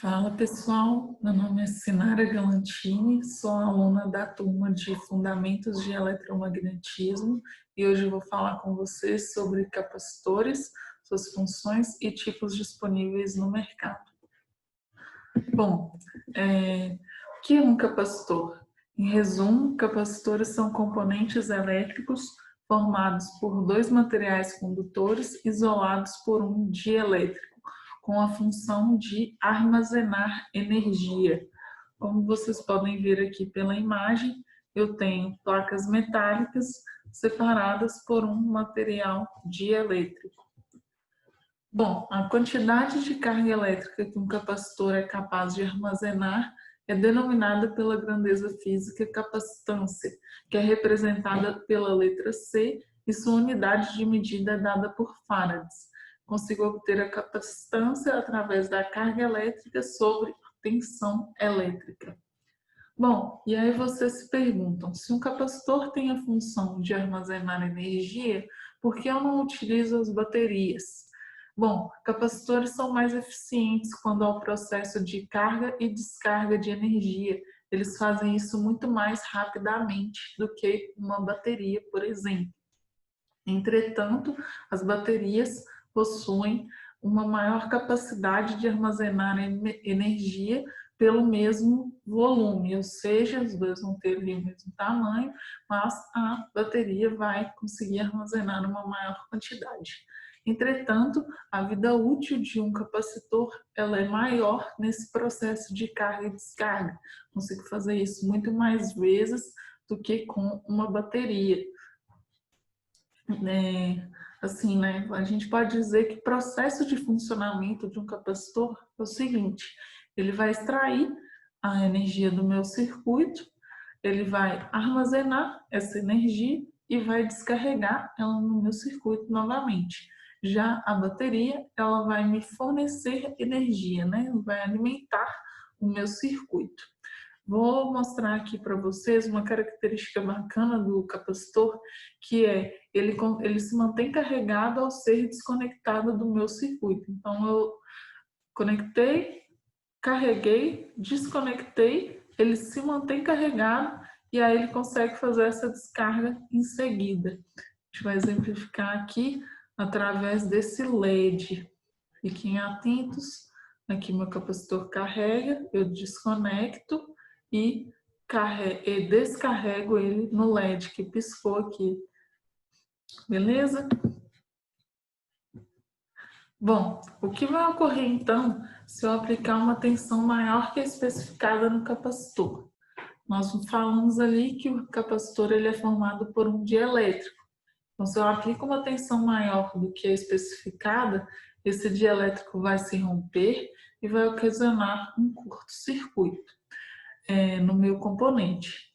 Fala pessoal, meu nome é Sinara Galantini, sou aluna da turma de Fundamentos de Eletromagnetismo e hoje eu vou falar com vocês sobre capacitores, suas funções e tipos disponíveis no mercado. Bom, o que é um capacitor? Em resumo, capacitores são componentes elétricos formados por dois materiais condutores isolados por um dielétrico, com a função de armazenar energia. Como vocês podem ver aqui pela imagem, eu tenho placas metálicas separadas por um material dielétrico. Bom, a quantidade de carga elétrica que um capacitor é capaz de armazenar é denominada pela grandeza física capacitância, que é representada pela letra C e sua unidade de medida é dada por farads. Consigo obter a capacitância através da carga elétrica sobre a tensão elétrica. Bom, e aí vocês se perguntam, se um capacitor tem a função de armazenar energia, por que eu não utilizo as baterias? Bom, capacitores são mais eficientes quando há o processo de carga e descarga de energia. Eles fazem isso muito mais rapidamente do que uma bateria, por exemplo. Entretanto, as baterias possuem uma maior capacidade de armazenar energia pelo mesmo volume, ou seja, os dois vão ter ali o mesmo tamanho, mas a bateria vai conseguir armazenar uma maior quantidade. Entretanto, a vida útil de um capacitor ela é maior nesse processo de carga e descarga. Consigo fazer isso muito mais vezes do que com uma bateria. Assim, né? A gente pode dizer que o processo de funcionamento de um capacitor é o seguinte: ele vai extrair a energia do meu circuito, ele vai armazenar essa energia e vai descarregar ela no meu circuito novamente. Já a bateria, ela vai me fornecer energia, né? Vai alimentar o meu circuito. Vou mostrar aqui para vocês uma característica bacana do capacitor, que é ele se mantém carregado ao ser desconectado do meu circuito. Então, eu conectei, carreguei, desconectei, ele se mantém carregado e aí ele consegue fazer essa descarga em seguida. A gente vai exemplificar aqui através desse LED. Fiquem atentos. Aqui meu capacitor carrega, eu desconecto e descarrego ele no LED que piscou aqui. Beleza? Bom, o que vai ocorrer então se eu aplicar uma tensão maior que a especificada no capacitor? Nós falamos ali que o capacitor ele é formado por um dielétrico. Então, se eu aplico uma tensão maior do que a especificada, esse dielétrico vai se romper e vai ocasionar um curto-circuito no meu componente.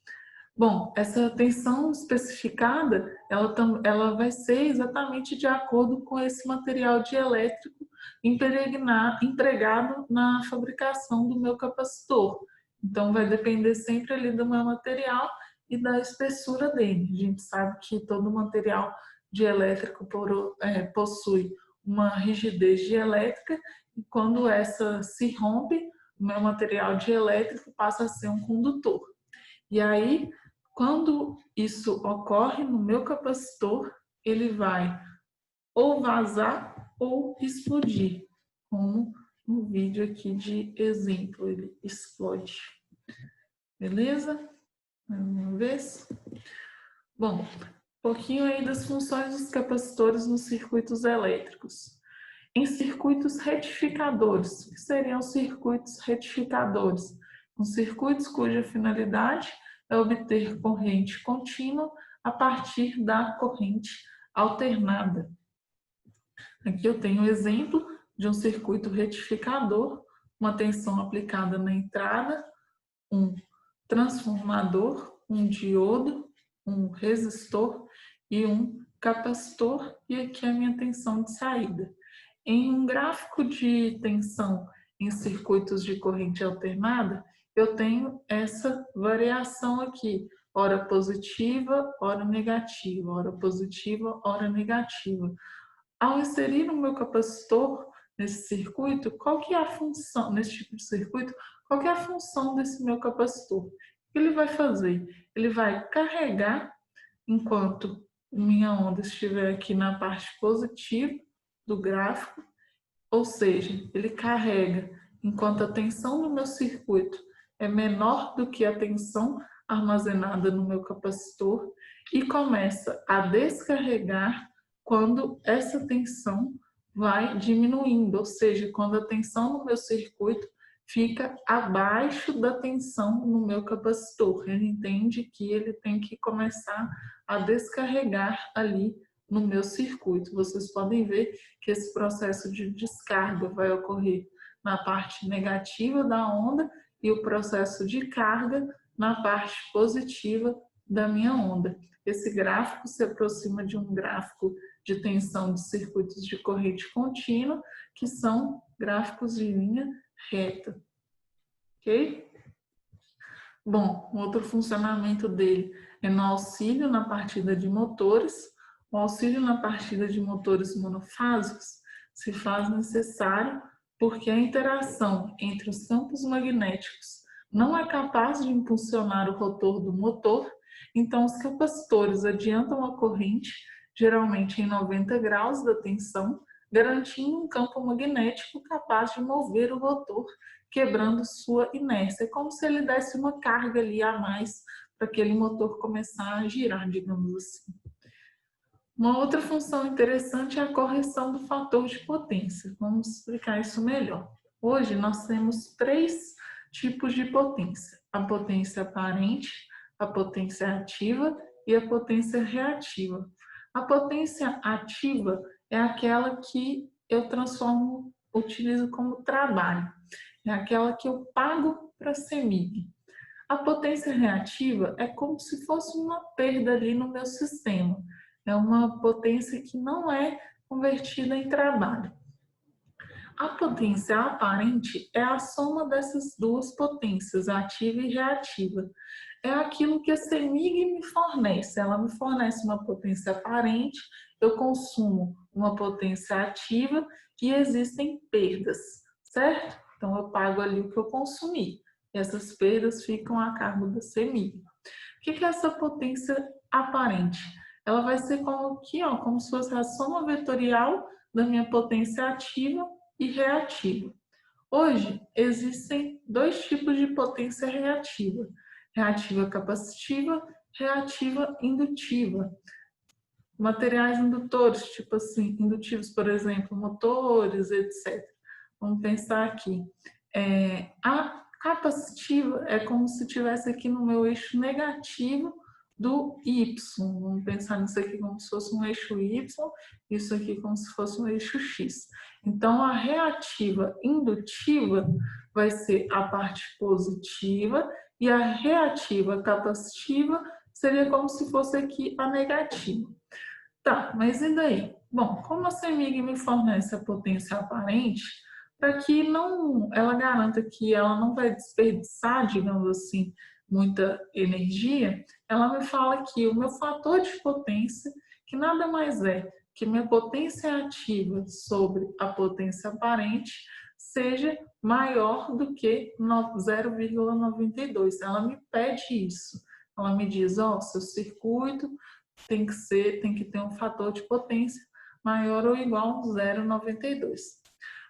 Bom, essa tensão especificada, ela vai ser exatamente de acordo com esse material dielétrico empregado na fabricação do meu capacitor. Então, vai depender sempre ali do meu material e da espessura dele. A gente sabe que todo material dielétrico possui uma rigidez dielétrica e quando essa se rompe, o meu material dielétrico passa a ser um condutor. E aí, quando isso ocorre no meu capacitor, ele vai ou vazar ou explodir, como no vídeo aqui de exemplo, ele explode. Beleza? Mais uma vez. Bom, um pouquinho aí das funções dos capacitores nos circuitos elétricos. Em circuitos retificadores, o que seriam circuitos retificadores? São circuitos cuja finalidade é obter corrente contínua a partir da corrente alternada. Aqui eu tenho um exemplo de um circuito retificador, uma tensão aplicada na entrada, um transformador, um diodo, um resistor e um capacitor, e aqui a minha tensão de saída. Em um gráfico de tensão em circuitos de corrente alternada, eu tenho essa variação aqui, ora positiva, ora negativa, ora positiva, ora negativa. Ao inserir no meu capacitor, nesse circuito, qual que é a função, nesse tipo de circuito, qual que é a função desse meu capacitor? O que ele vai fazer? Ele vai carregar enquanto minha onda estiver aqui na parte positiva do gráfico, ou seja, ele carrega enquanto a tensão no meu circuito é menor do que a tensão armazenada no meu capacitor e começa a descarregar quando essa tensão vai diminuindo, ou seja, quando a tensão no meu circuito fica abaixo da tensão no meu capacitor. Ele entende que ele tem que começar a descarregar ali no meu circuito. Vocês podem ver que esse processo de descarga vai ocorrer na parte negativa da onda e o processo de carga na parte positiva da minha onda. Esse gráfico se aproxima de um gráfico de tensão de circuitos de corrente contínua, que são gráficos de linha reta. Ok? Bom, outro funcionamento dele é no auxílio na partida de motores. O auxílio na partida de motores monofásicos se faz necessário porque a interação entre os campos magnéticos não é capaz de impulsionar o rotor do motor, então os capacitores adiantam a corrente, geralmente em 90 graus da tensão, garantindo um campo magnético capaz de mover o rotor, quebrando sua inércia. É como se ele desse uma carga ali a mais para aquele motor começar a girar, digamos assim. Uma outra função interessante é a correção do fator de potência. Vamos explicar isso melhor. Hoje nós temos 3 tipos de potência: a potência aparente, a potência ativa e a potência reativa. A potência ativa é aquela que eu utilizo como trabalho, é aquela que eu pago para a CEMIG. A potência reativa é como se fosse uma perda ali no meu sistema. É uma potência que não é convertida em trabalho. A potência aparente é a soma dessas duas potências, ativa e reativa. É aquilo que a CEMIG me fornece. Ela me fornece uma potência aparente, eu consumo uma potência ativa e existem perdas, certo? Então eu pago ali o que eu consumi. E essas perdas ficam a cargo da CEMIG. O que é essa potência aparente? Ela vai ser como aqui, ó, como se fosse a soma vetorial da minha potência ativa e reativa. Hoje, existem 2 tipos de potência reativa: reativa capacitiva, reativa indutiva. Materiais indutores, tipo assim, indutivos, por exemplo, motores, etc. Vamos pensar aqui. A capacitiva é como se estivesse aqui no meu eixo negativo do Y. Vamos pensar nisso aqui como se fosse um eixo Y, isso aqui como se fosse um eixo X. Então, a reativa indutiva vai ser a parte positiva e a reativa capacitiva seria como se fosse aqui a negativa. Tá, mas e daí? Bom, como a CEMIG me fornece a potência aparente, para que ela garanta que ela não vai desperdiçar, digamos assim, muita energia, ela me fala que o meu fator de potência, que nada mais é que minha potência ativa sobre a potência aparente, seja maior do que 0,92. Ela me pede isso. Ela me diz, ó, seu circuito tem que ter um fator de potência maior ou igual a 0,92.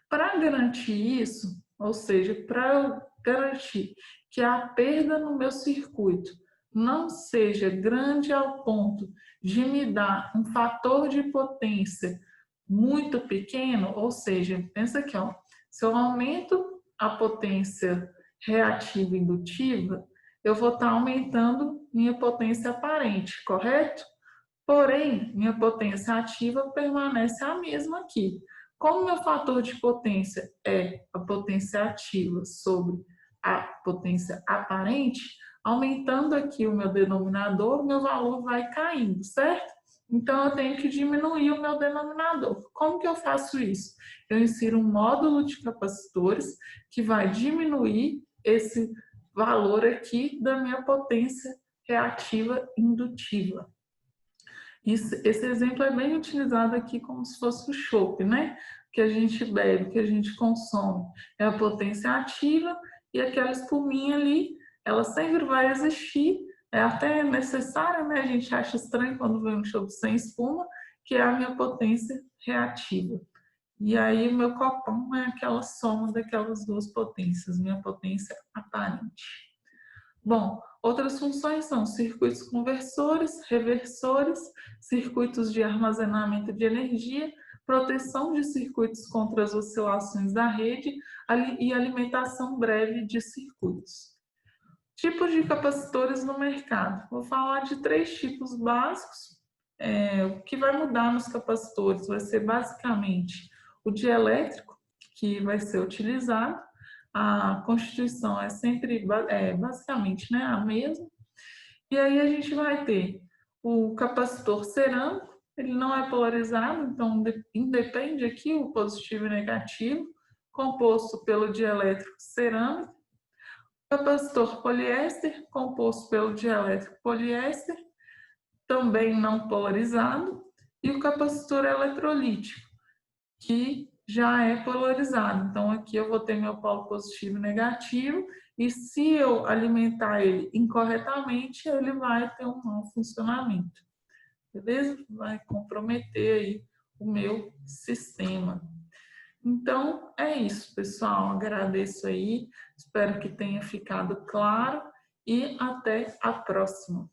Para garantir isso, ou seja, para garantir que a perda no meu circuito não seja grande ao ponto de me dar um fator de potência muito pequeno, ou seja, pensa aqui, ó, se eu aumento a potência reativa indutiva, eu vou estar aumentando minha potência aparente, correto? Porém, minha potência ativa permanece a mesma aqui. Como meu fator de potência é a potência ativa sobre a potência aparente, aumentando aqui o meu denominador, meu valor vai caindo, certo? Então, eu tenho que diminuir o meu denominador. Como que eu faço isso? Eu insiro um módulo de capacitores que vai diminuir esse valor aqui da minha potência reativa indutiva. Esse exemplo é bem utilizado aqui como se fosse o chope, né? que a gente bebe, que a gente consome, é a potência ativa, e aquela espuminha ali, ela sempre vai existir, é até necessária, né? A gente acha estranho quando vem um chopp sem espuma, que é a minha potência reativa. E aí o meu copão é aquela soma daquelas duas potências, minha potência aparente. Bom, outras funções são circuitos conversores, reversores, circuitos de armazenamento de energia, proteção de circuitos contra as oscilações da rede e alimentação breve de circuitos. Tipos de capacitores no mercado. Vou falar de 3 tipos básicos. O que vai mudar nos capacitores vai ser basicamente o dielétrico, que vai ser utilizado. A constituição é sempre basicamente, né, a mesma. E aí a gente vai ter o capacitor cerâmico, ele não é polarizado, então independe aqui o positivo e negativo, composto pelo dielétrico cerâmico. Capacitor poliéster, composto pelo dielétrico poliéster, também não polarizado, e o capacitor eletrolítico, que já é polarizado. Então, aqui eu vou ter meu polo positivo e negativo, e se eu alimentar ele incorretamente, ele vai ter um mau funcionamento. Beleza? Vai comprometer aí o meu sistema. Então, é isso, pessoal. Agradeço aí, espero que tenha ficado claro e até a próxima.